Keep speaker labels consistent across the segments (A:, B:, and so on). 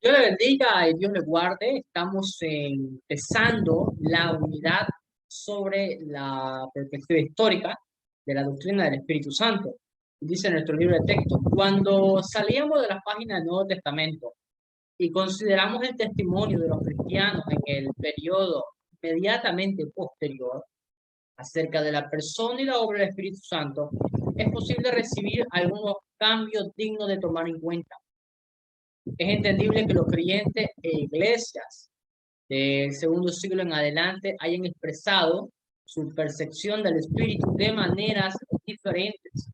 A: Dios le bendiga y Dios le guarde. Estamos empezando la unidad sobre la perspectiva histórica de la doctrina del Espíritu Santo. Dice nuestro libro de texto, cuando salíamos de las páginas del Nuevo Testamento y consideramos el testimonio de los cristianos en el periodo inmediatamente posterior acerca de la persona y la obra del Espíritu Santo, es posible recibir algunos cambios dignos de tomar en cuenta. Es entendible que los creyentes e iglesias del segundo siglo en adelante hayan expresado su percepción del Espíritu de maneras diferentes,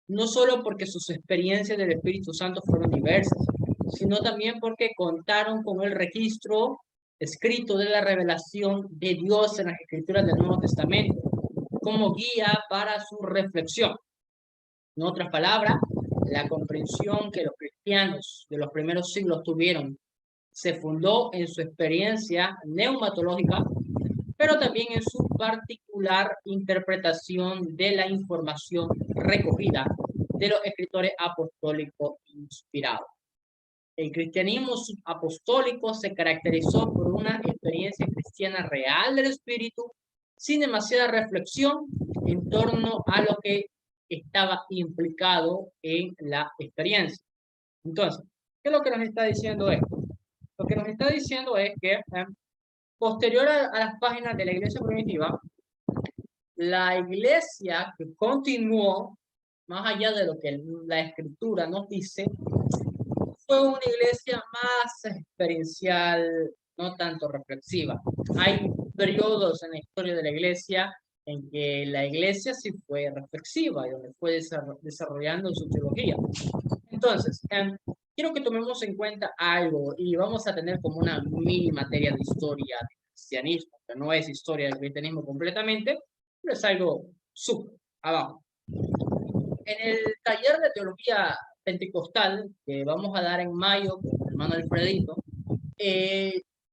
A: no solo porque sus experiencias del Espíritu Santo fueron diversas, sino también porque contaron con el registro escrito de la revelación de Dios en las Escrituras del Nuevo Testamento, como guía para su reflexión. En otras palabras, la comprensión que los cristianos de los primeros siglos tuvieron se fundó en su experiencia neumatológica, pero también en su particular interpretación de la información recogida de los escritores apostólicos inspirados. El cristianismo apostólico se caracterizó por una experiencia cristiana real del Espíritu, sin demasiada reflexión en torno a lo que estaba implicado en la experiencia. Entonces, ¿qué es lo que nos está diciendo esto? Lo que nos está diciendo es que posterior a las páginas de la iglesia primitiva, la iglesia que continuó, más allá de lo que la escritura nos dice, fue una iglesia más experiencial, no tanto reflexiva. Hay periodos en la historia de la iglesia en que la iglesia sí fue reflexiva y donde fue desarrollando su teología. Entonces, quiero que tomemos en cuenta algo y vamos a tener como una mini materia de historia del cristianismo, que no es historia del cristianismo completamente, pero es algo sub, abajo. En el taller de teología pentecostal que vamos a dar en mayo con el hermano Alfredito,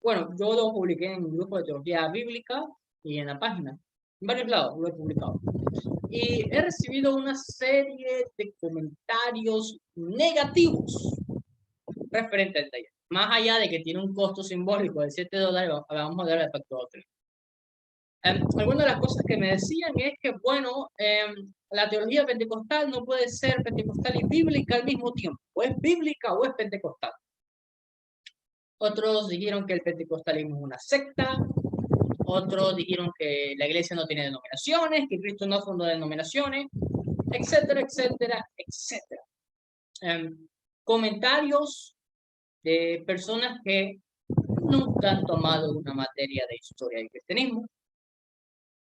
A: bueno, yo lo publiqué en un grupo de teología bíblica y en la página, en varios lados lo he publicado. Y he recibido una serie de comentarios negativos referente al taller. Más allá de que tiene un costo simbólico de $7, vamos a dar el factor 3. Algunas de las cosas que me decían es que, bueno, la teología pentecostal no puede ser pentecostal y bíblica al mismo tiempo. O es bíblica o es pentecostal. Otros dijeron que el pentecostalismo es una secta. Otros dijeron que la iglesia no tiene denominaciones, que Cristo no fundó denominaciones, etcétera, etcétera, etcétera. Comentarios de personas que nunca han tomado una materia de historia del cristianismo,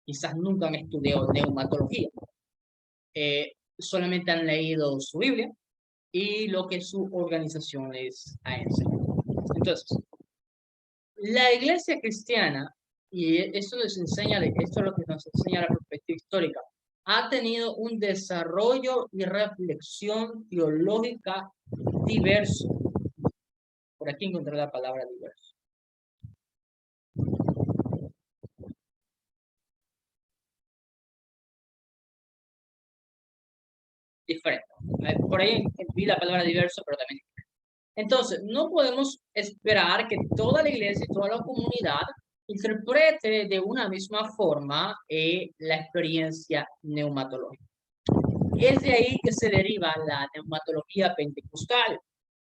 A: quizás nunca han estudiado neumatología, solamente han leído su Biblia y lo que su organización les ha enseñado. Entonces, la iglesia cristiana, y esto les enseña, esto es lo que nos enseña la perspectiva histórica, ha tenido un desarrollo y reflexión teológica diverso. Por aquí encontré la palabra diverso. Diferente. Por ahí vi la palabra diverso, pero también diferente. Entonces, no podemos esperar que toda la iglesia y toda la comunidad interprete de una misma forma la experiencia neumatológica. Es de ahí que se deriva la neumatología pentecostal,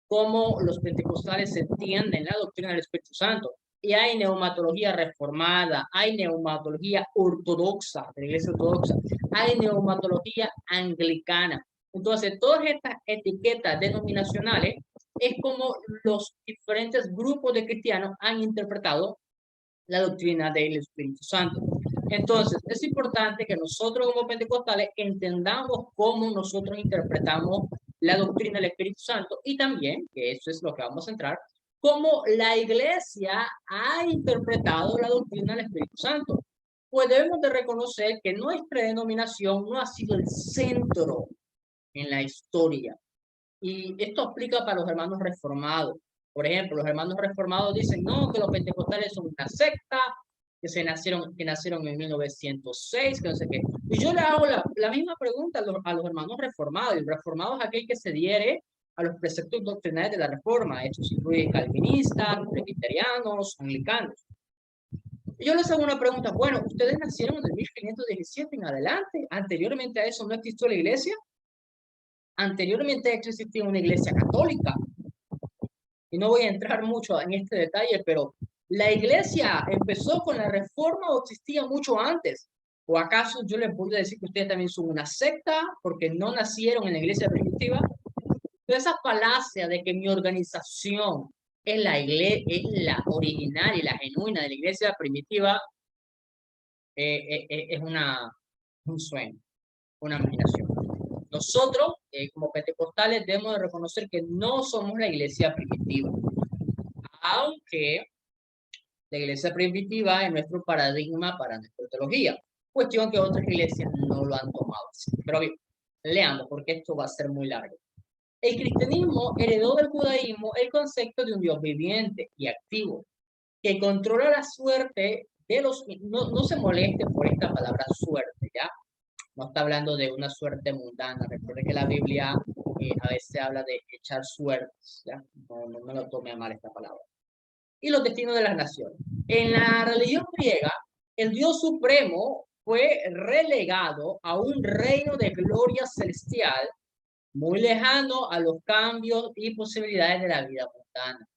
A: cómo los pentecostales entienden la doctrina del Espíritu Santo. Y hay neumatología reformada, hay neumatología ortodoxa, de la iglesia ortodoxa, hay neumatología anglicana. Entonces, todas estas etiquetas denominacionales es como los diferentes grupos de cristianos han interpretado la doctrina del Espíritu Santo. Entonces, es importante que nosotros como pentecostales entendamos cómo nosotros interpretamos la doctrina del Espíritu Santo y también, que eso es lo que vamos a entrar, cómo la iglesia ha interpretado la doctrina del Espíritu Santo. Pues debemos de reconocer que nuestra denominación no ha sido el centro en la historia. Y esto aplica para los hermanos reformados. Por ejemplo, los hermanos reformados dicen, no, que los pentecostales son una secta, que nacieron en 1906, que no sé qué. Y yo le hago la misma pregunta a los hermanos reformados. El reformado es aquel que se adhiere a los preceptos doctrinales de la Reforma. Estos incluyen calvinistas, presbiterianos, anglicanos. Y yo les hago una pregunta. Bueno, ¿ustedes nacieron en el 1517 en adelante? ¿Anteriormente a eso no existió la iglesia? Anteriormente a esto existía una iglesia católica. Y no voy a entrar mucho en este detalle, pero ¿la iglesia empezó con la Reforma o existía mucho antes? ¿O acaso yo les puedo decir que ustedes también son una secta porque no nacieron en la iglesia primitiva? Toda esa falacia de que mi organización es la iglesia, es la original y la genuina de la iglesia primitiva, es un sueño, una imaginación. Nosotros, como pentecostales, debemos de reconocer que no somos la iglesia primitiva, aunque la iglesia primitiva es nuestro paradigma para nuestra teología, cuestión que otras iglesias no lo han tomado así. Pero bien, leamos porque esto va a ser muy largo. El cristianismo heredó del judaísmo el concepto de un Dios viviente y activo, que controla la suerte de los... No se moleste por esta palabra suerte, ¿ya? No está hablando de una suerte mundana. Recuerde que la Biblia a veces habla de echar suertes, ¿ya? No lo tome a mal esta palabra. Y los destinos de las naciones. En la religión griega, el Dios supremo fue relegado a un reino de gloria celestial muy lejano a los cambios y posibilidades de la vida mundana.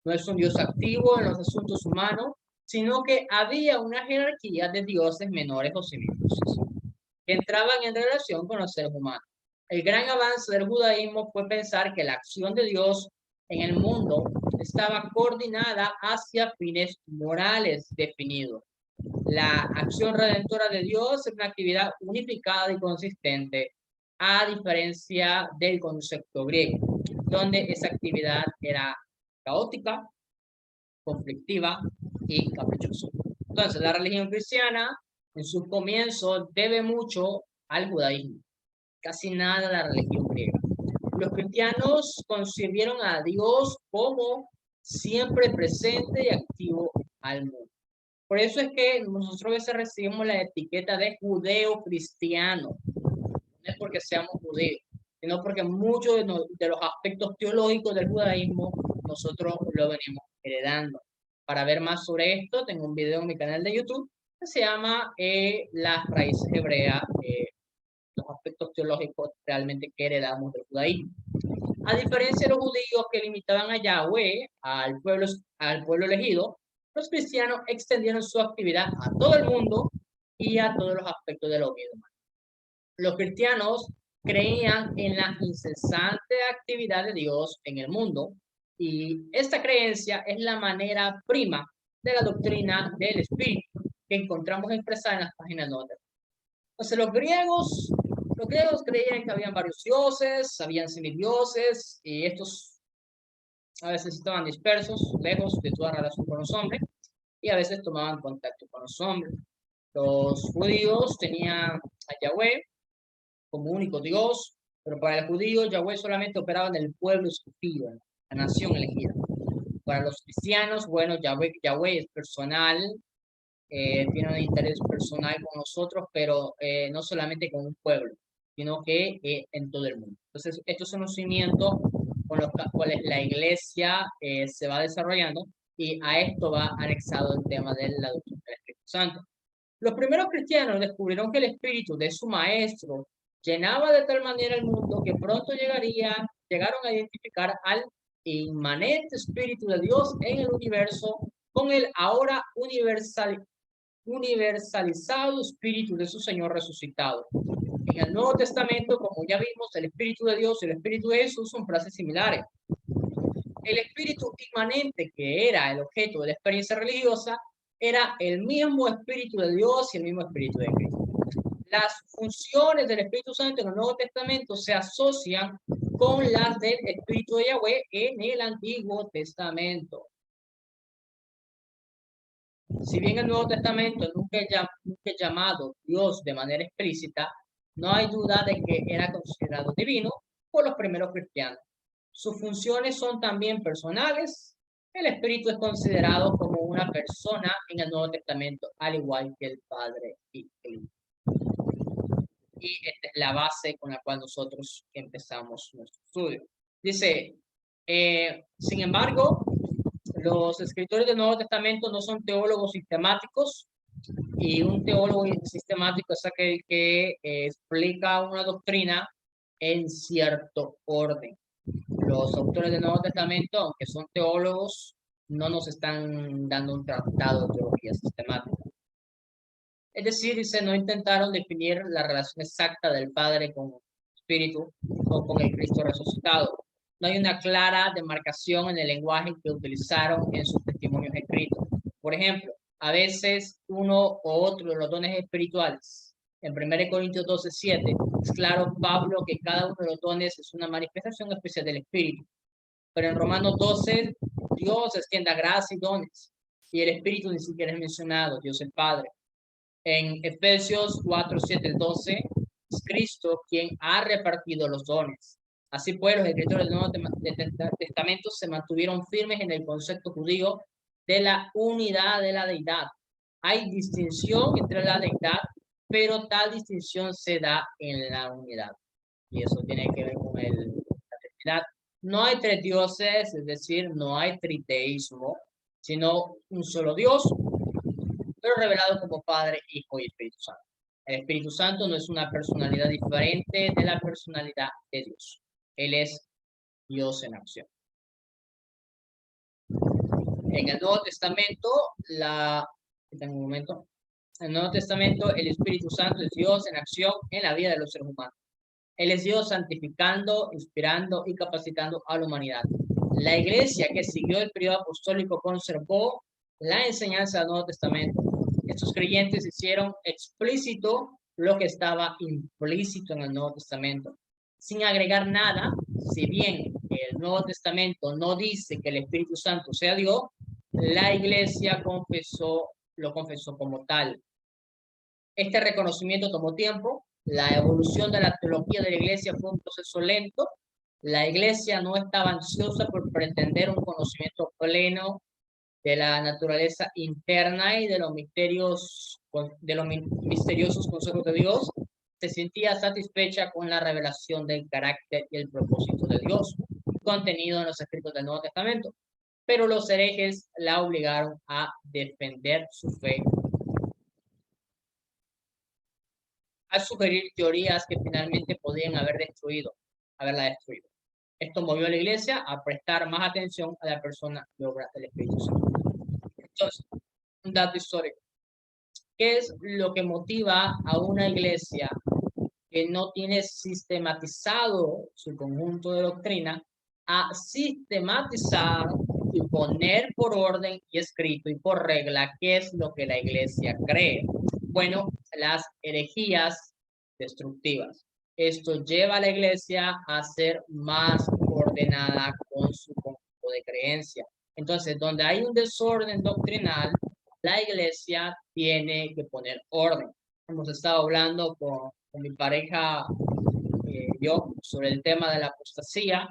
A: No es un Dios activo en los asuntos humanos, sino que había una jerarquía de dioses menores o semidioses que entraban en relación con los seres humanos. El gran avance del judaísmo fue pensar que la acción de Dios en el mundo estaba coordinada hacia fines morales definidos. La acción redentora de Dios es una actividad unificada y consistente, a diferencia del concepto griego, donde esa actividad era caótica, conflictiva y caprichosa. Entonces, la religión cristiana, en sus comienzos, debe mucho al judaísmo, casi nada a la religión griega. Los cristianos concibieron a Dios como siempre presente y activo al mundo. Por eso es que nosotros a veces recibimos la etiqueta de judeo-cristiano. No es porque seamos judíos, sino porque muchos de los aspectos teológicos del judaísmo nosotros lo venimos heredando. Para ver más sobre esto, tengo un video en mi canal de YouTube que se llama Las raíces hebreas, los aspectos teológicos realmente que heredamos del judaísmo. A diferencia de los judíos que limitaban a Yahweh, al pueblo elegido, los cristianos extendieron su actividad a todo el mundo y a todos los aspectos de la vida humana. Los cristianos creían en la incesante actividad de Dios en el mundo y esta creencia es la manera prima de la doctrina del Espíritu que encontramos expresada en las páginas 9. Entonces los griegos creían que habían varios dioses, habían semidioses, y estos a veces estaban dispersos, lejos de toda relación con los hombres, y a veces tomaban contacto con los hombres. Los judíos tenían a Yahweh como único Dios, pero para el judío Yahweh solamente operaba en el pueblo escogido, en la nación elegida. Para los cristianos, bueno, Yahweh es personal, tiene un interés personal con nosotros, pero no solamente con un pueblo, sino que en todo el mundo. Entonces, estos son los cimientos con los cuales la iglesia se va desarrollando y a esto va anexado el tema de la doctrina del Espíritu Santo. Los primeros cristianos descubrieron que el espíritu de su maestro llenaba de tal manera el mundo que pronto llegaron a identificar al inmanente espíritu de Dios en el universo con el ahora universalizado espíritu de su Señor resucitado. En el Nuevo Testamento, como ya vimos, el Espíritu de Dios y el Espíritu de Jesús son frases similares. El espíritu inmanente, que era el objeto de la experiencia religiosa, era el mismo Espíritu de Dios y el mismo Espíritu de Cristo. Las funciones del Espíritu Santo en el Nuevo Testamento se asocian con las del Espíritu de Yahweh en el Antiguo Testamento. Si bien el Nuevo Testamento nunca es llamado Dios de manera explícita, no hay duda de que era considerado divino por los primeros cristianos. Sus funciones son también personales. El Espíritu es considerado como una persona en el Nuevo Testamento, al igual que el Padre y el Hijo. Y esta es la base con la cual nosotros empezamos nuestro estudio. Dice, sin embargo, los escritores del Nuevo Testamento no son teólogos sistemáticos, y un teólogo sistemático es aquel que explica una doctrina en cierto orden. Los autores del Nuevo Testamento, aunque son teólogos, no nos están dando un tratado de teología sistemática. Es decir, dice, no intentaron definir la relación exacta del Padre con el Espíritu o con el Cristo resucitado. No hay una clara demarcación en el lenguaje que utilizaron en sus testimonios escritos. Por ejemplo, a veces uno o otro de los dones espirituales. En 1 Corintios 12:7 es claro Pablo que cada uno de los dones es una manifestación especial del Espíritu. Pero en Romanos 12, Dios extienda gracia y dones. Y el Espíritu ni siquiera es mencionado, Dios el Padre. En Efesios 4:7-12, es Cristo quien ha repartido los dones. Así pues, los escritores del Nuevo Testamento se mantuvieron firmes en el concepto judío de la unidad de la deidad. Hay distinción entre la deidad, pero tal distinción se da en la unidad. Y eso tiene que ver con la Trinidad. No hay tres dioses, es decir, no hay triteísmo, sino un solo Dios, pero revelado como Padre, Hijo y Espíritu Santo. El Espíritu Santo no es una personalidad diferente de la personalidad de Dios. Él es Dios en acción. En el Nuevo Testamento, en un momento, en el Nuevo Testamento, el Espíritu Santo es Dios en acción en la vida de los seres humanos. Él es Dios santificando, inspirando y capacitando a la humanidad. La iglesia que siguió el periodo apostólico conservó la enseñanza del Nuevo Testamento. Estos creyentes hicieron explícito lo que estaba implícito en el Nuevo Testamento, sin agregar nada. Si bien el Nuevo Testamento no dice que el Espíritu Santo sea Dios, la iglesia lo confesó como tal. Este reconocimiento tomó tiempo. La evolución de la teología de la iglesia fue un proceso lento. La iglesia no estaba ansiosa por pretender un conocimiento pleno de la naturaleza interna y de los misteriosos consejos de Dios. Se sentía satisfecha con la revelación del carácter y el propósito de Dios, contenido en los escritos del Nuevo Testamento. Pero los herejes la obligaron a defender su fe, a sugerir teorías que finalmente podían haberla destruido. Esto movió a la iglesia a prestar más atención a la persona y obra del Espíritu Santo. Entonces, un dato histórico. ¿Qué es lo que motiva a una iglesia que no tiene sistematizado su conjunto de doctrina a sistematizar y poner por orden y escrito y por regla qué es lo que la iglesia cree? Bueno, las herejías destructivas. Esto lleva a la iglesia a ser más ordenada con su conjunto de creencia. Entonces, donde hay un desorden doctrinal, la iglesia tiene que poner orden. Hemos estado hablando con mi pareja, yo, sobre el tema de la apostasía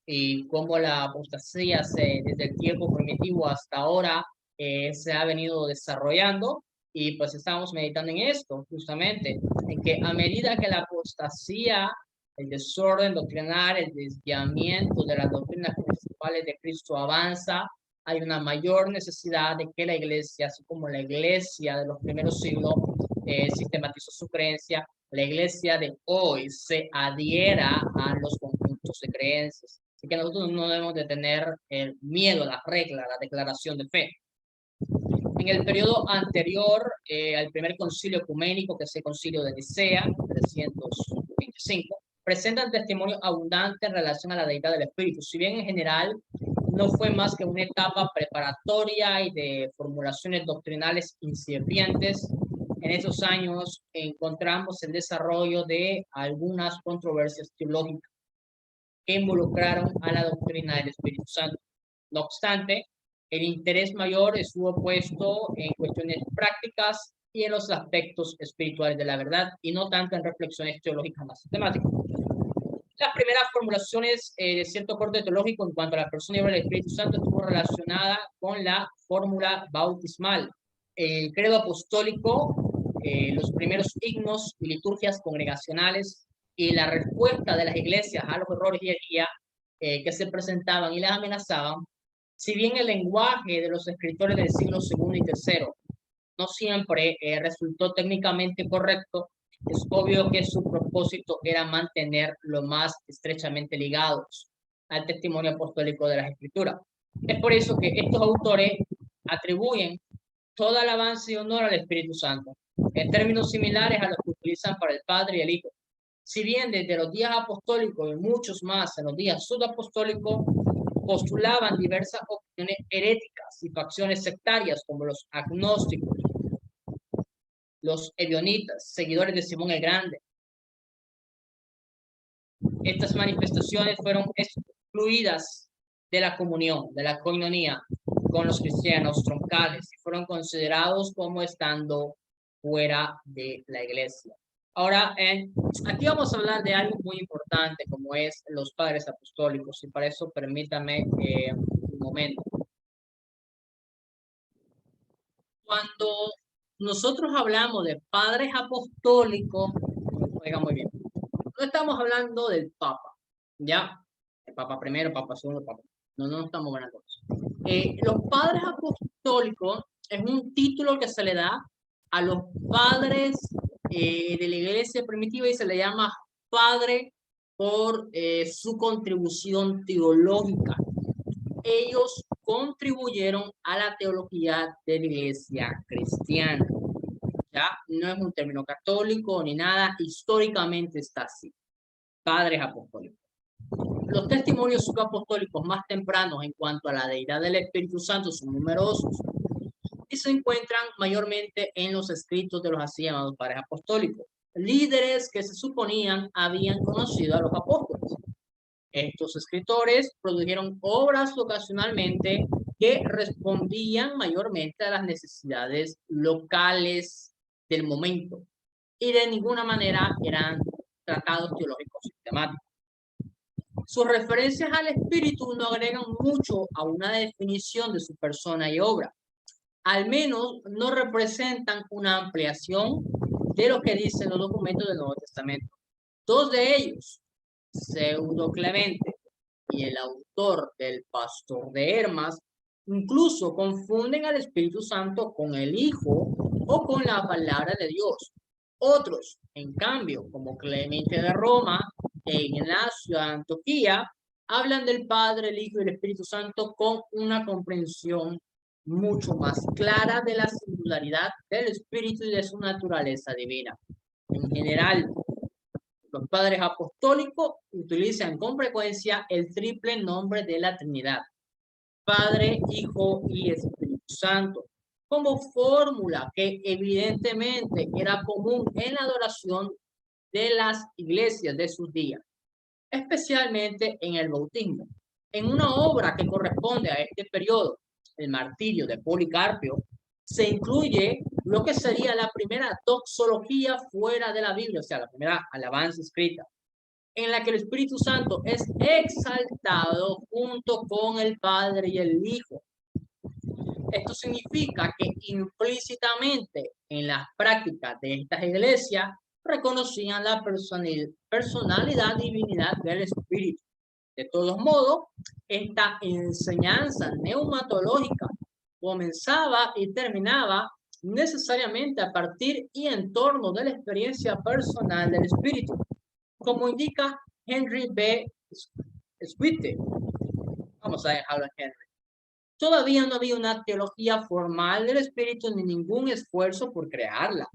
A: y cómo la apostasía desde el tiempo primitivo hasta ahora se ha venido desarrollando, y pues estamos meditando en esto, justamente, en que a medida que la apostasía, el desorden doctrinal, el desviamiento de las doctrinas principales de Cristo avanza, hay una mayor necesidad de que la iglesia, así como la iglesia de los primeros siglos sistematizó su creencia, la iglesia de hoy se adhiera a los conjuntos de creencias. Así que nosotros no debemos de tener miedo a la regla, a la declaración de fe. En el periodo anterior al primer concilio ecuménico, que es el concilio de Nicea, 325, presentan testimonio abundante en relación a la deidad del Espíritu. Si bien en general no fue más que una etapa preparatoria y de formulaciones doctrinales incipientes, en esos años encontramos el desarrollo de algunas controversias teológicas que involucraron a la doctrina del Espíritu Santo. No obstante, el interés mayor estuvo puesto en cuestiones prácticas y en los aspectos espirituales de la verdad, y no tanto en reflexiones teológicas más sistemáticas. Las primeras formulaciones de cierto corte teológico en cuanto a la persona y obra del Espíritu Santo estuvo relacionada con la fórmula bautismal, el credo apostólico, los primeros himnos y liturgias congregacionales, y la respuesta de las iglesias a los errores y herejía que se presentaban y les amenazaban, si bien el lenguaje de los escritores del siglo II y III no siempre resultó técnicamente correcto, es obvio que su propósito era mantener lo más estrechamente ligados al testimonio apostólico de las Escrituras. Es por eso que estos autores atribuyen toda alabanza y honor al Espíritu Santo, en términos similares a los que utilizan para el Padre y el Hijo. Si bien desde los días apostólicos y muchos más en los días subapostólicos postulaban diversas opiniones heréticas y facciones sectarias como los agnósticos, los ebionitas, seguidores de Simón el Grande. Estas manifestaciones fueron excluidas de la comunión, de la coinonía con los cristianos troncales y fueron considerados como estando fuera de la iglesia. Ahora, aquí vamos a hablar de algo muy importante como es los padres apostólicos y para eso permítame un momento. Cuando nosotros hablamos de padres apostólicos, oiga muy bien, no estamos hablando del Papa, ¿ya? El Papa primero, Papa segundo, Papa. No estamos hablando de eso. Los padres apostólicos es un título que se le da a los padres de la iglesia primitiva y se le llama padre por su contribución teológica. Ellos contribuyeron a la teología de la iglesia cristiana. ¿Ya? No es un término católico ni nada, históricamente está así. Padres apostólicos. Los testimonios subapostólicos más tempranos en cuanto a la deidad del Espíritu Santo son numerosos y se encuentran mayormente en los escritos de los así llamados padres apostólicos, líderes que se suponían habían conocido a los apóstoles. Estos escritores produjeron obras ocasionalmente que respondían mayormente a las necesidades locales del momento y de ninguna manera eran tratados teológicos sistemáticos. Sus referencias al espíritu no agregan mucho a una definición de su persona y obra. Al menos no representan una ampliación de lo que dicen los documentos del Nuevo Testamento. Dos de ellos, Pseudo Clemente y el autor del Pastor de Hermas, incluso confunden al Espíritu Santo con el Hijo o con la palabra de Dios. Otros, en cambio, como Clemente de Roma e Ignacio de Antioquía, hablan del Padre, el Hijo y el Espíritu Santo con una comprensión mucho más clara de la singularidad del Espíritu y de su naturaleza divina. En general, los padres apostólicos utilizan con frecuencia el triple nombre de la Trinidad, Padre, Hijo y Espíritu Santo, como fórmula que evidentemente era común en la adoración de las iglesias de sus días, especialmente en el bautismo. En una obra que corresponde a este periodo, el martirio de Policarpio, se incluye lo que sería la primera doxología fuera de la Biblia, o sea, la primera alabanza escrita, en la que el Espíritu Santo es exaltado junto con el Padre y el Hijo. Esto significa que implícitamente en las prácticas de estas iglesias reconocían la personalidad y divinidad del Espíritu. De todos modos, esta enseñanza neumatológica comenzaba y terminaba necesariamente a partir y en torno de la experiencia personal del Espíritu, como indica Henry B. Swift. Vamos a dejarlo en Henry. Todavía no había una teología formal del Espíritu ni ningún esfuerzo por crearla.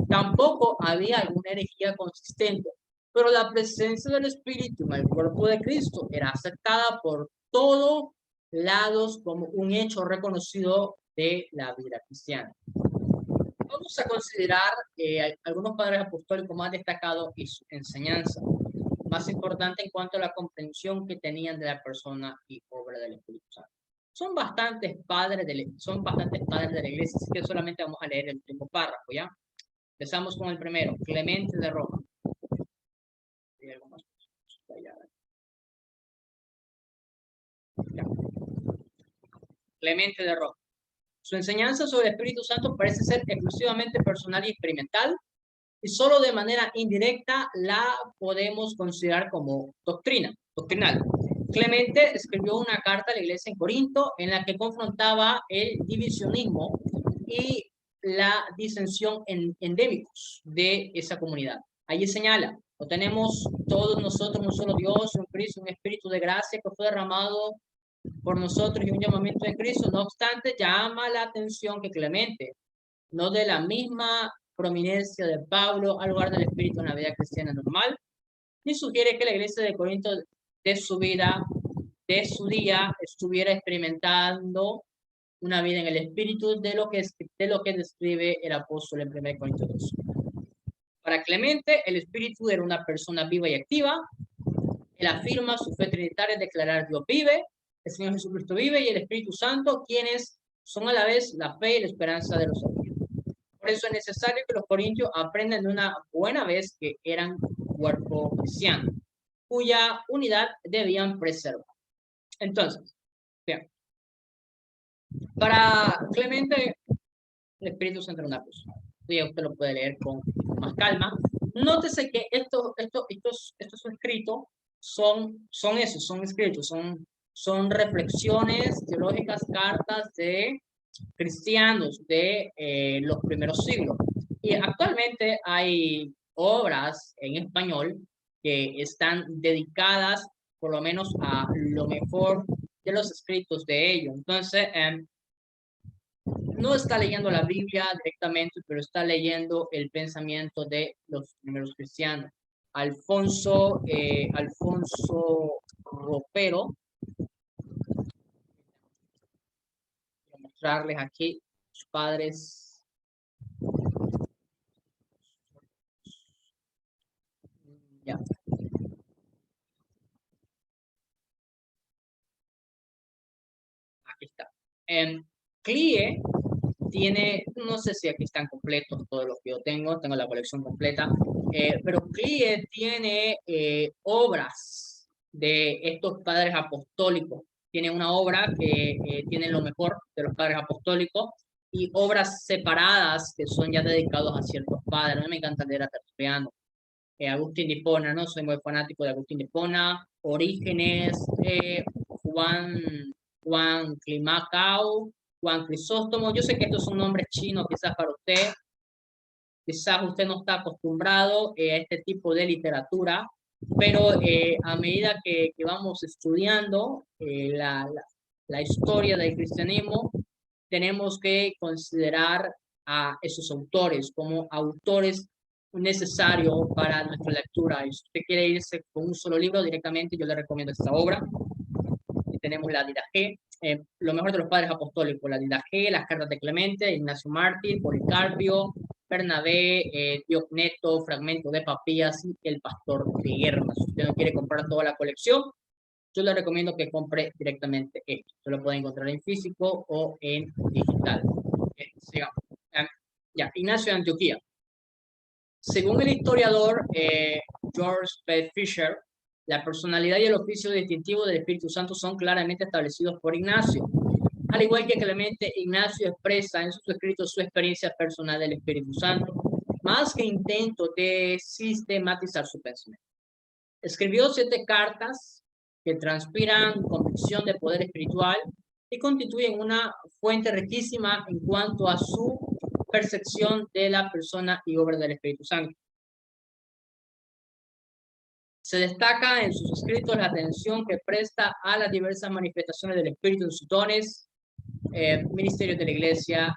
A: Tampoco había alguna herejía consistente, pero la presencia del Espíritu en el cuerpo de Cristo era aceptada por todos lados como un hecho reconocido de la vida cristiana. Vamos a considerar algunos padres apostólicos más destacados y su enseñanza más importante en cuanto a la comprensión que tenían de la persona y obra del Espíritu Santo. Son bastantes padres de la iglesia, así que solamente vamos a leer el último párrafo, ¿ya? Empezamos con el primero, Clemente de Roma. Ya. Clemente de Roma. Su enseñanza sobre el Espíritu Santo parece ser exclusivamente personal y experimental, y solo de manera indirecta la podemos considerar como doctrinal. Clemente escribió una carta a la iglesia en Corinto en la que confrontaba el divisionismo y la disensión endémicos de esa comunidad. Allí señala, no tenemos todos nosotros un solo Dios, un Cristo, un Espíritu de gracia que fue derramado por nosotros y un llamamiento de Cristo. No obstante, llama la atención que Clemente, no de la misma prominencia de Pablo al lugar del Espíritu en la vida cristiana normal, ni sugiere que la iglesia de Corinto de su vida, de su día, estuviera experimentando una vida en el Espíritu de lo que describe el apóstol en 1 Corintios 2. Para Clemente, el Espíritu era una persona viva y activa. Él afirma su fe trinitaria, declarar Dios vive, el Señor Jesucristo vive y el Espíritu Santo, quienes son a la vez la fe y la esperanza de los salvos. Por eso es necesario que los corintios aprendan de una buena vez que eran cuerpo cristiano, cuya unidad debían preservar. Entonces, bien, para Clemente, el Espíritu Santo era una persona. Ya usted lo puede leer con más calma. Nótese que estos escritos son escritos, son reflexiones teológicas, cartas de cristianos de los primeros siglos. Y actualmente hay obras en español que están dedicadas por lo menos a lo mejor de los escritos de ellos. Entonces, no está leyendo la Biblia directamente, pero está leyendo el pensamiento de los primeros cristianos. Alfonso Ropero, voy a mostrarles aquí sus padres. Ya. Aquí está. CLIE tiene, no sé si aquí están completos todos los que yo tengo la colección completa, pero CLIE tiene obras de estos padres apostólicos. Tiene una obra que tiene lo mejor de los padres apostólicos y obras separadas que son ya dedicados a ciertos padres. A mí me encanta leer a Tertuliano, Agustín de Hipona, ¿no? Soy muy fanático de Agustín de Hipona, Orígenes, Juan Climacao, Juan Crisóstomo. Yo sé que estos son nombres chinos quizás para usted, quizás usted no está acostumbrado a este tipo de literatura, pero a medida que vamos estudiando la historia del cristianismo, tenemos que considerar a esos autores como autores necesarios para nuestra lectura. Y si usted quiere irse con un solo libro directamente, yo le recomiendo esta obra. Y tenemos la Didache, lo mejor de los padres apostólicos, la Didache, las cartas de Clemente, Ignacio Mártir, Policarpio, Bernabé, Diogneto, fragmento de Papías y el pastor de Hermas. Si usted no quiere comprar toda la colección, yo le recomiendo que compre directamente esto. Se lo puede encontrar en físico o en digital. Sigamos. Ya, Ignacio de Antioquía. Según el historiador George P. Fisher, la personalidad y el oficio distintivo del Espíritu Santo son claramente establecidos por Ignacio. Al igual que Clemente, Ignacio expresa en sus escritos su experiencia personal del Espíritu Santo, más que intento de sistematizar su pensamiento. Escribió 7 cartas que transpiran convicción de poder espiritual y constituyen una fuente riquísima en cuanto a su percepción de la persona y obra del Espíritu Santo. Se destaca en sus escritos la atención que presta a las diversas manifestaciones del Espíritu en sus dones, ministerios de la Iglesia,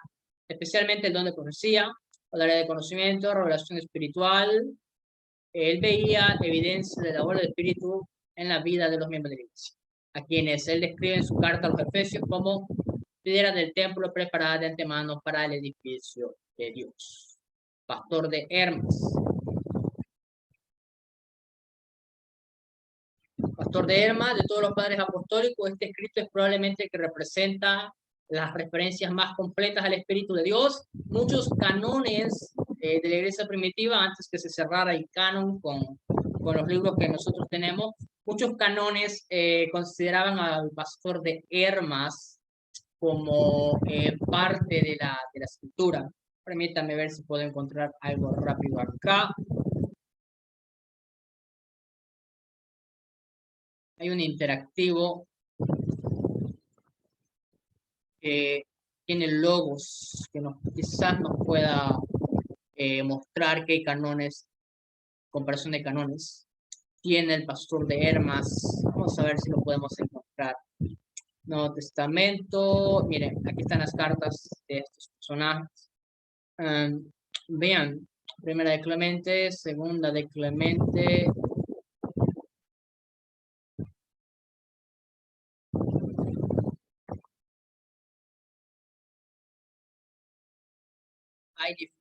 A: especialmente el don de profecía, o el área de conocimiento, revelación espiritual. Él veía evidencia de la obra del Espíritu en la vida de los miembros de la Iglesia, a quienes él describe en su carta a los Efesios como piedras del templo preparadas de antemano para el edificio de Dios. Pastor de Hermas. Pastor de Hermas, de todos los padres apostólicos, este escrito es probablemente el que representa las referencias más completas al Espíritu de Dios. Muchos cánones de la iglesia primitiva, antes que se cerrara el canon con los libros que nosotros tenemos, muchos cánones consideraban al pastor de Hermas como parte de la escritura. Permítanme ver si puedo encontrar algo rápido acá. Hay un interactivo que tiene logos que quizás nos pueda mostrar qué canones, comparación de canones, tiene el pastor de Hermas. Vamos a ver si lo podemos encontrar. Nuevo Testamento, miren, aquí están las cartas de estos personajes. Vean, primera de Clemente, segunda de Clemente.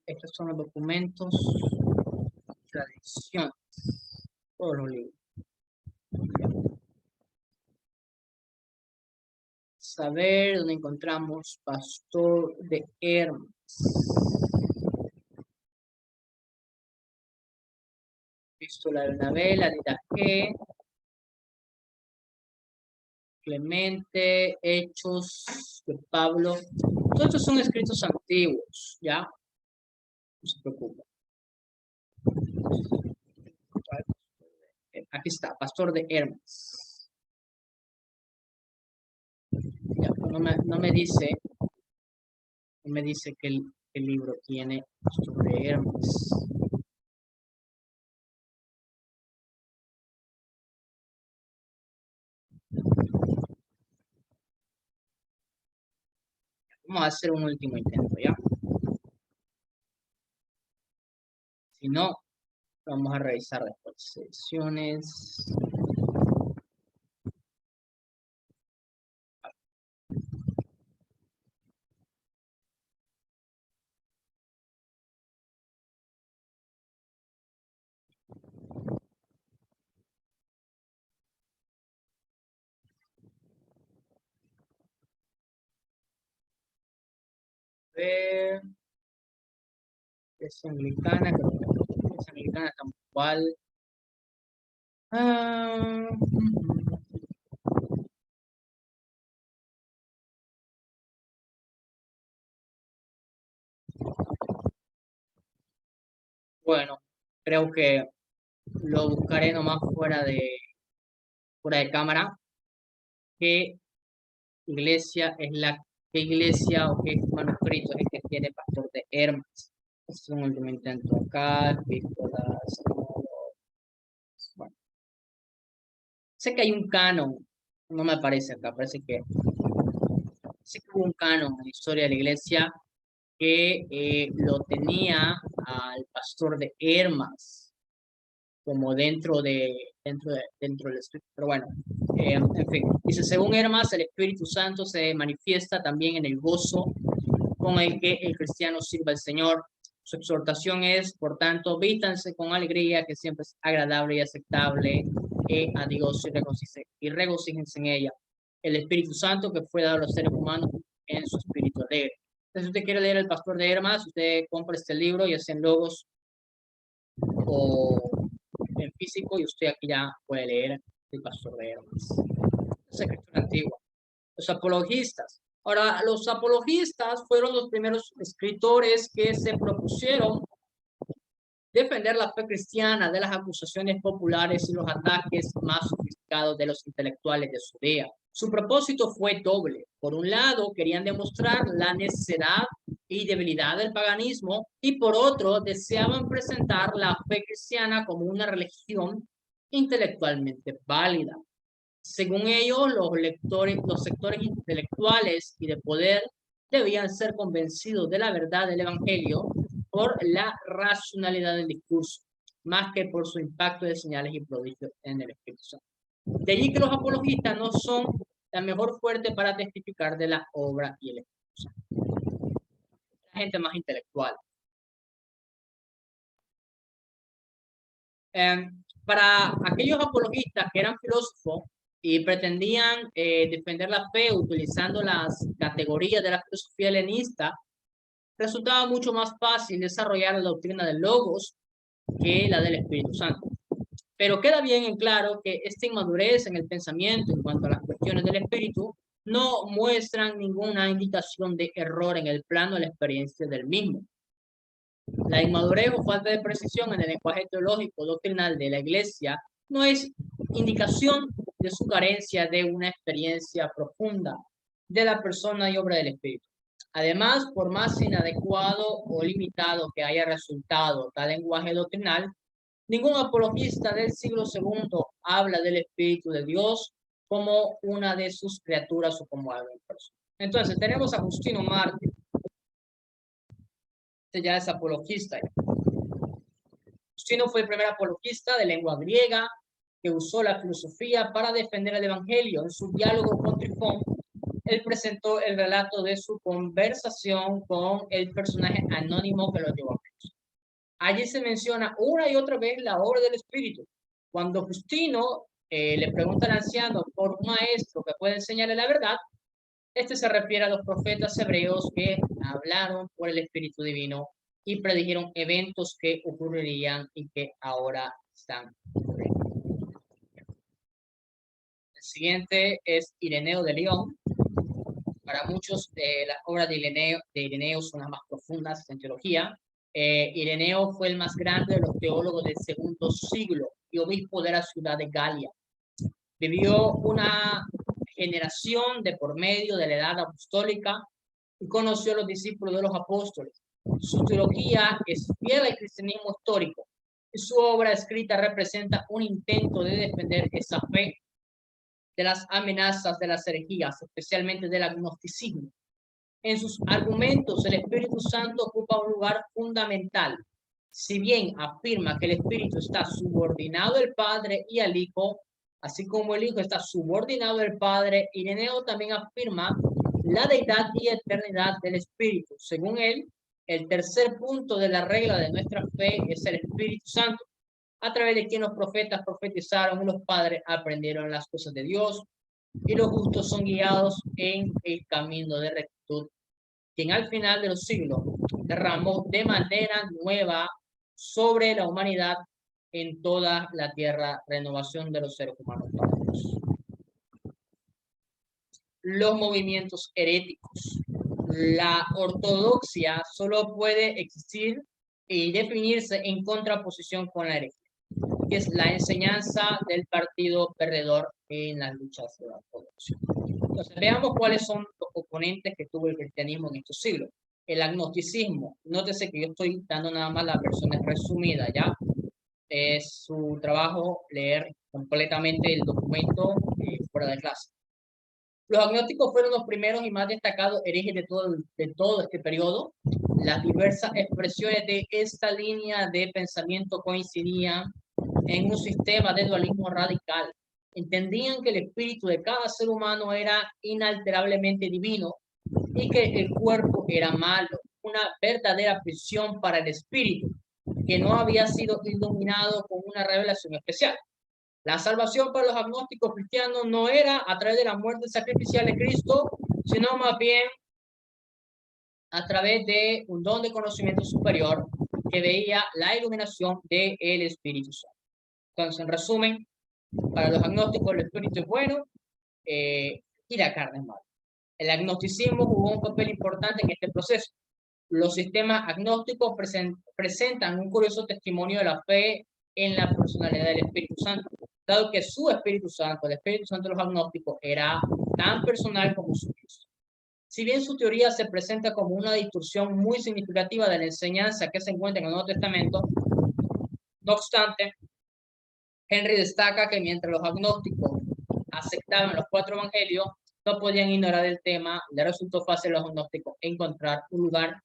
A: Estos son los documentos, tradiciones, todos los libros. Saber dónde encontramos pastor de Hermas. Epístola de Bernabé, la de Daqué, Clemente, Hechos de Pablo. Todos estos son escritos antiguos, ¿ya? No se preocupen. Aquí está, pastor de Hermas. Ya, no me dice que el libro tiene pastor de Hermas. Vamos a hacer un último intento, ¿ya? Si no, vamos a revisar después. Sesiones. Ver. Es anglicana, creo que es anglicana tal cual. Bueno, creo que lo buscaré nomás fuera de cámara. ¿Qué iglesia es qué iglesia o qué manuscrito es el que tiene pastor de Hermas? Es un último intento acá, epístolas. Bueno, sé que hay un canon, no me aparece acá, sé que hubo un canon en la historia de la iglesia que lo tenía al pastor de Hermas como dentro del Espíritu. Pero bueno, en fin, dice, según Hermas, el Espíritu Santo se manifiesta también en el gozo con el que el cristiano sirva al Señor. Su exhortación es, por tanto, vístanse con alegría, que siempre es agradable y aceptable a Dios y regocíjense en ella. El Espíritu Santo que fue dado a los seres humanos en su espíritu alegre. Entonces, si usted quiere leer El Pastor de Hermas, usted compra este libro, ya sea en Logos o en físico, y usted aquí ya puede leer El Pastor de Hermas. Es escritura antigua. Los apologistas. Ahora, los apologistas fueron los primeros escritores que se propusieron defender la fe cristiana de las acusaciones populares y los ataques más sofisticados de los intelectuales de su día. Su propósito fue doble. Por un lado, querían demostrar la necedad y debilidad del paganismo, y por otro, deseaban presentar la fe cristiana como una religión intelectualmente válida. Según ellos, los sectores intelectuales y de poder debían ser convencidos de la verdad del Evangelio por la racionalidad del discurso, más que por su impacto de señales y prodigios en el Espíritu Santo. De allí que los apologistas no son la mejor fuente para testificar de la obra y el Espíritu Santo. La gente más intelectual. Para aquellos apologistas que eran filósofos y pretendían defender la fe utilizando las categorías de la filosofía helenista, resultaba mucho más fácil desarrollar la doctrina del Logos que la del Espíritu Santo. Pero queda bien en claro que esta inmadurez en el pensamiento en cuanto a las cuestiones del Espíritu no muestran ninguna indicación de error en el plano de la experiencia del mismo. La inmadurez o falta de precisión en el lenguaje teológico doctrinal de la Iglesia no es indicación de su carencia de una experiencia profunda de la persona y obra del Espíritu. Además, por más inadecuado o limitado que haya resultado tal lenguaje doctrinal, ningún apologista del siglo segundo habla del Espíritu de Dios como una de sus criaturas o como algo impersonal. Entonces, tenemos a Justino Mártir. Este ya es apologista. Justino fue el primer apologista de lengua griega que usó la filosofía para defender el Evangelio. En su diálogo con Trifón, él presentó el relato de su conversación con el personaje anónimo que lo llevó a Cristo. Allí se menciona una y otra vez la obra del Espíritu. Cuando Justino le pregunta al anciano por un maestro que puede enseñarle la verdad, este se refiere a los profetas hebreos que hablaron por el Espíritu Divino y predijeron eventos que ocurrirían y que ahora están ocurriendo. El siguiente es Ireneo de León. Para muchos, las obras de Ireneo son las más profundas en teología. Ireneo fue el más grande de los teólogos del segundo siglo y obispo de la ciudad de Galia. Vivió una generación de por medio de la edad apostólica y conoció a los discípulos de los apóstoles. Su teología es fiel al cristianismo histórico y su obra escrita representa un intento de defender esa fe de las amenazas de las herejías, especialmente del agnosticismo. En sus argumentos, el Espíritu Santo ocupa un lugar fundamental. Si bien afirma que el Espíritu está subordinado al Padre y al Hijo, así como el Hijo está subordinado al Padre, Ireneo también afirma la deidad y eternidad del Espíritu. Según él, el tercer punto de la regla de nuestra fe es el Espíritu Santo, a través de quien los profetas profetizaron y los padres aprendieron las cosas de Dios, y los justos son guiados en el camino de rectitud, quien al final de los siglos derramó de manera nueva sobre la humanidad en toda la tierra, renovación de los seres humanos para Dios. Los movimientos heréticos. La ortodoxia solo puede existir y definirse en contraposición con la herejía, que es la enseñanza del partido perdedor en las luchas de la ortodoxia. Entonces, veamos cuáles son los componentes que tuvo el cristianismo en estos siglos. El agnosticismo. Nótese que yo estoy dando nada más las versiones resumidas, ¿ya? Es su trabajo leer completamente el documento fuera de clase. Los agnósticos fueron los primeros y más destacados herejes de todo este periodo. Las diversas expresiones de esta línea de pensamiento coincidían en un sistema de dualismo radical. Entendían que el espíritu de cada ser humano era inalterablemente divino y que el cuerpo era malo, una verdadera prisión para el espíritu, que no había sido iluminado con una revelación especial. La salvación para los agnósticos cristianos no era a través de la muerte sacrificial de Cristo, sino más bien a través de un don de conocimiento superior que veía la iluminación del Espíritu Santo. Entonces, en resumen, para los agnósticos el espíritu es bueno y la carne es mala. El agnosticismo jugó un papel importante en este proceso. Los sistemas agnósticos presentan un curioso testimonio de la fe en la personalidad del Espíritu Santo, dado que su Espíritu Santo, el Espíritu Santo de los agnósticos, era tan personal como su Cristo. Si bien su teoría se presenta como una distorsión muy significativa de la enseñanza que se encuentra en el Nuevo Testamento, no obstante, Henry destaca que mientras los agnósticos aceptaban los 4 evangelios, no podían ignorar el tema. Le resultó fácil a los agnósticos encontrar un lugar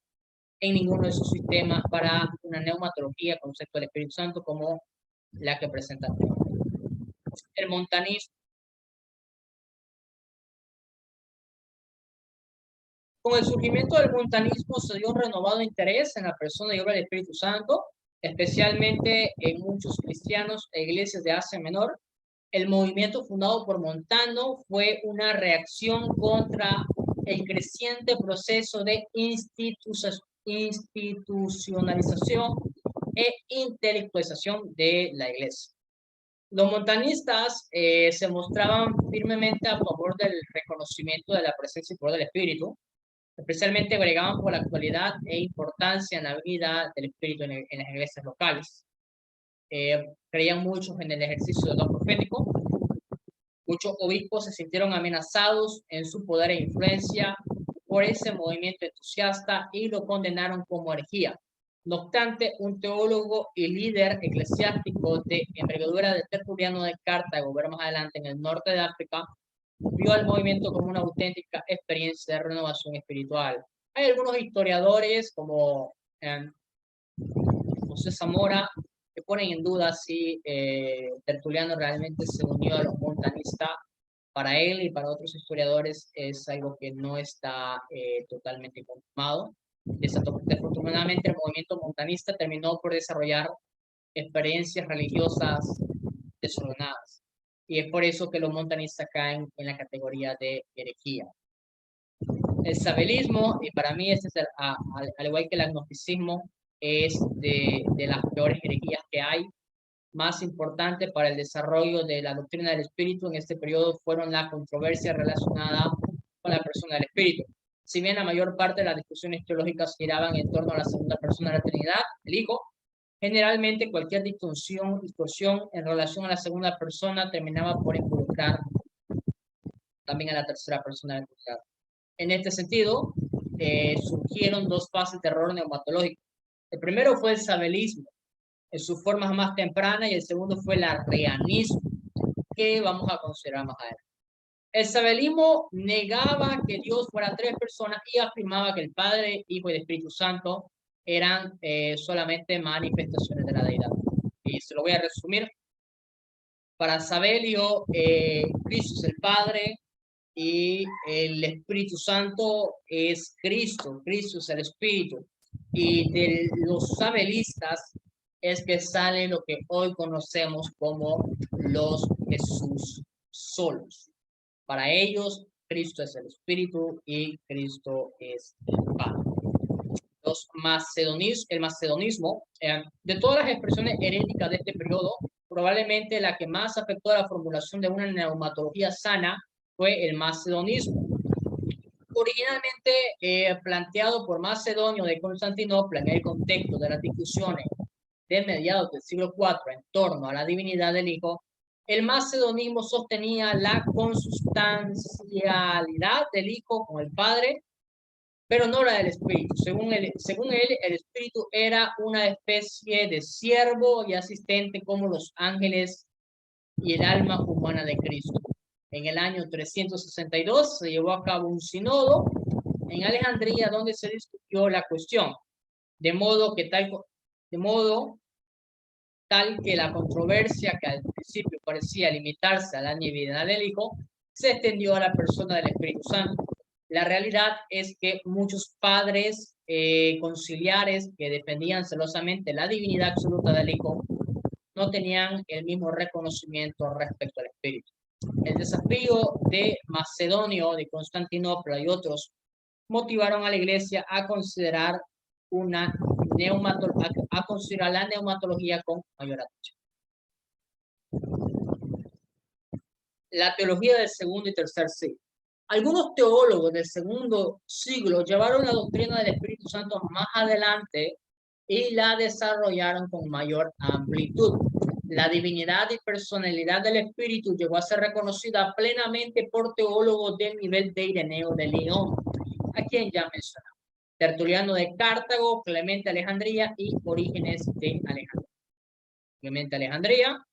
A: en ninguno de sus sistemas para una neumatología, concepto del Espíritu Santo, como la que presenta el montanismo. Con el surgimiento del montanismo se dio un renovado interés en la persona y obra del Espíritu Santo, especialmente en muchos cristianos e iglesias de Asia Menor. El movimiento fundado por Montano fue una reacción contra el creciente proceso de institucionalización e intelectualización de la iglesia. Los montanistas se mostraban firmemente a favor del reconocimiento de la presencia y poder del Espíritu, especialmente bregaban por la actualidad e importancia en la vida del Espíritu en las iglesias locales. Creían mucho en el ejercicio del don profético. Muchos obispos se sintieron amenazados en su poder e influencia por ese movimiento entusiasta y lo condenaron como herejía. No obstante, un teólogo y líder eclesiástico de envergadura de Tertuliano de Cartago, ver más adelante en el norte de África, vio al movimiento como una auténtica experiencia de renovación espiritual. Hay algunos historiadores como José Zamora que ponen en duda si Tertuliano realmente se unió a los montanistas. Para él y para otros historiadores es algo que no está totalmente confirmado. Desafortunadamente, el movimiento montanista terminó por desarrollar experiencias religiosas desordenadas. Y es por eso que los montanistas caen en la categoría de herejía. El sabelismo, y para mí este es al igual que el agnosticismo, es de las peores herejías que hay. Más importante para el desarrollo de la doctrina del Espíritu en este periodo fueron la controversia relacionada con la persona del Espíritu. Si bien la mayor parte de las discusiones teológicas giraban en torno a la segunda persona de la Trinidad, el Hijo, generalmente cualquier distorsión en relación a la segunda persona terminaba por involucrar también a la tercera persona del Trinidad. En este sentido, surgieron dos fases de error neumatológico. El primero fue el sabelismo, en sus formas más tempranas, y el segundo fue el arrianismo, que vamos a considerar más adelante. El sabelismo negaba que Dios fuera tres personas y afirmaba que el Padre, Hijo y el Espíritu Santo eran solamente manifestaciones de la deidad. Y se lo voy a resumir. Para Sabelio, Cristo es el Padre y el Espíritu Santo es Cristo. Cristo es el Espíritu. Y de los sabelistas es que sale lo que hoy conocemos como los Jesús solos. Para ellos, Cristo es el Espíritu y Cristo es el Padre. El macedonismo, de todas las expresiones heréticas de este periodo, probablemente la que más afectó a la formulación de una neumatología sana fue el macedonismo. Originalmente planteado por Macedonio de Constantinopla en el contexto de las discusiones de mediados del siglo IV en torno a la divinidad del Hijo, el macedonismo sostenía la consustancialidad del Hijo con el Padre, pero no la del Espíritu. Según él, el Espíritu era una especie de siervo y asistente como los ángeles y el alma humana de Cristo. En el año 362 se llevó a cabo un sínodo en Alejandría donde se discutió la cuestión, de modo tal que la controversia, que al principio parecía limitarse a la divinidad del Hijo, se extendió a la persona del Espíritu Santo. La realidad es que muchos padres conciliares que defendían celosamente la divinidad absoluta del Hijo no tenían el mismo reconocimiento respecto al Espíritu. El desafío de Macedonio, de Constantinopla y otros motivaron a la Iglesia a considerar la neumatología con mayor atención. La teología del segundo y tercer siglo. Algunos teólogos del segundo siglo llevaron la doctrina del Espíritu Santo más adelante y la desarrollaron con mayor amplitud. La divinidad y personalidad del Espíritu llegó a ser reconocida plenamente por teólogos del nivel de Ireneo de León, a quien ya mencionamos. Tertuliano de Cartago, Clemente de Alejandría y Orígenes de Alejandría. Clemente de Alejandría.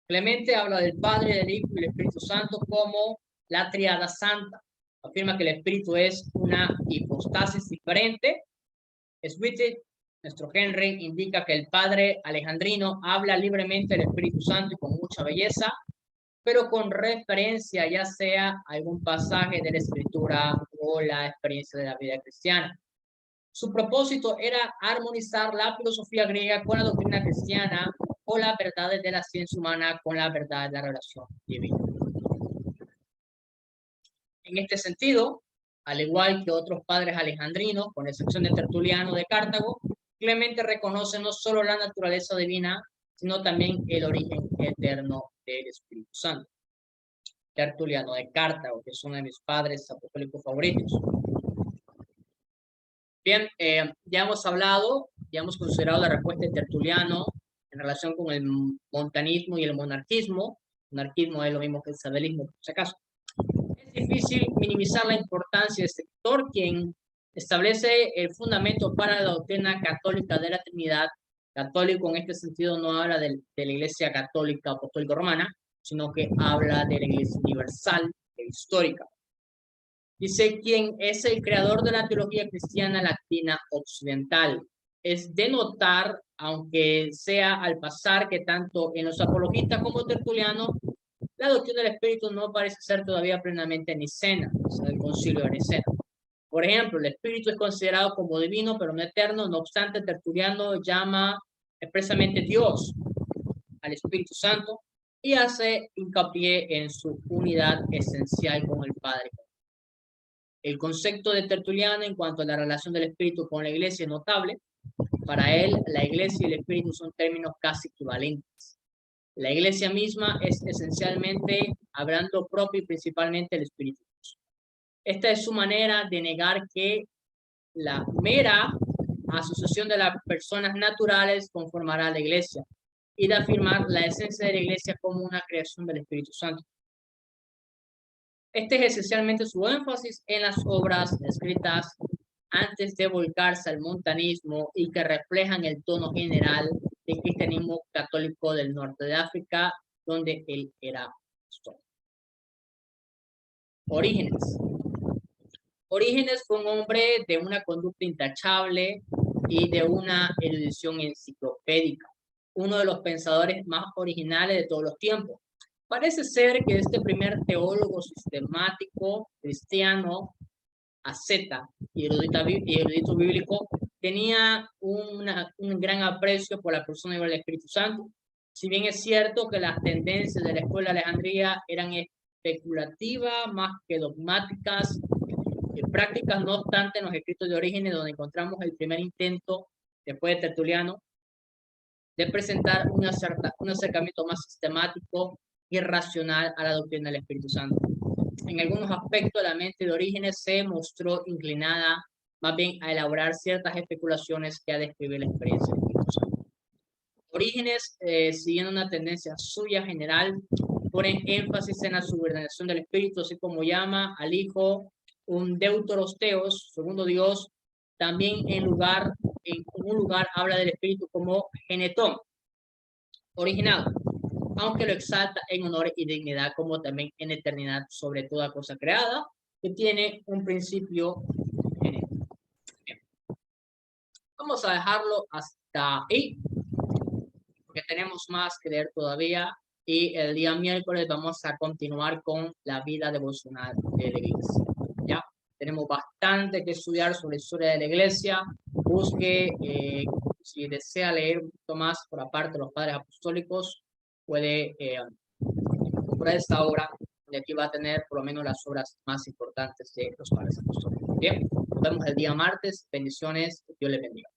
A: Clemente habla del Padre, del Hijo y del Espíritu Santo como la triada santa. Afirma que el Espíritu es una hipostasis diferente. Switted, nuestro Henry, indica que el Padre alejandrino habla libremente del Espíritu Santo y con mucha belleza, pero con referencia ya sea a algún pasaje de la Escritura o la experiencia de la vida cristiana. Su propósito era armonizar la filosofía griega con la doctrina cristiana o las verdades de la ciencia humana con la verdad de la relación divina. En este sentido, al igual que otros padres alejandrinos, con excepción de Tertuliano de Cartago, Clemente reconoce no solo la naturaleza divina, sino también el origen eterno del Espíritu Santo. Tertuliano de Cartago, que es uno de mis padres apostólicos favoritos. Bien, ya hemos considerado la respuesta de Tertuliano en en relación con el montanismo y el monarquismo. Monarquismo es lo mismo que el sabelismo, por si acaso. Es difícil minimizar la importancia de este autor, quien establece el fundamento para la doctrina católica de la Trinidad. Católico en este sentido no habla de la Iglesia Católica Apostólica Romana, sino que habla de la Iglesia universal e histórica. Dice, quien es el creador de la teología cristiana latina occidental. Es de notar, aunque sea al pasar, que tanto en los apologistas como tertulianos, la doctrina del Espíritu no parece ser todavía plenamente nicena, o sea, el concilio de Nicea. Por ejemplo, el Espíritu es considerado como divino, pero no eterno. No obstante, Tertuliano llama expresamente Dios al Espíritu Santo y hace hincapié en su unidad esencial con el Padre. El concepto de Tertuliano en cuanto a la relación del Espíritu con la Iglesia es notable. Para él, la Iglesia y el Espíritu son términos casi equivalentes. La Iglesia misma es esencialmente hablando propio y principalmente el Espíritu. Esta es su manera de negar que la mera asociación de las personas naturales conformará la Iglesia y de afirmar la esencia de la Iglesia como una creación del Espíritu Santo. Este es esencialmente su énfasis en las obras escritas antes de volcarse al montanismo y que reflejan el tono general del cristianismo católico del norte de África, donde él era pastor. Orígenes. Orígenes fue un hombre de una conducta intachable y de una erudición enciclopédica, uno de los pensadores más originales de todos los tiempos. Parece ser que este primer teólogo sistemático cristiano, asceta y erudito bíblico, tenía un gran aprecio por la persona del Espíritu Santo. Si bien es cierto que las tendencias de la escuela de Alejandría eran especulativas más que dogmáticas, prácticas, no obstante, en los escritos de Orígenes, donde encontramos el primer intento, después de Tertuliano, de presentar un acercamiento más sistemático y racional a la doctrina del Espíritu Santo. En algunos aspectos, la mente de Orígenes se mostró inclinada más bien a elaborar ciertas especulaciones que a describir la experiencia del Espíritu Santo. Orígenes, siguiendo una tendencia suya general, pone énfasis en la subordinación del Espíritu, así como llama al Hijo un deuteros theos, segundo Dios. También en un lugar habla del Espíritu como genetón, original, aunque lo exalta en honor y dignidad, como también en eternidad sobre toda cosa creada, que tiene un principio genético. Bien. Vamos a dejarlo hasta ahí, porque tenemos más que leer todavía, y el día miércoles vamos a continuar con la vida devocional de la iglesia. ¿Ya? Tenemos bastante que estudiar sobre la historia de la iglesia. Busque, si desea leer un poquito más por aparte de los padres apostólicos, puede comprar esta obra, y aquí va a tener por lo menos las obras más importantes de los padres apostólicos. Bien, nos vemos el día martes. Bendiciones, Dios les bendiga.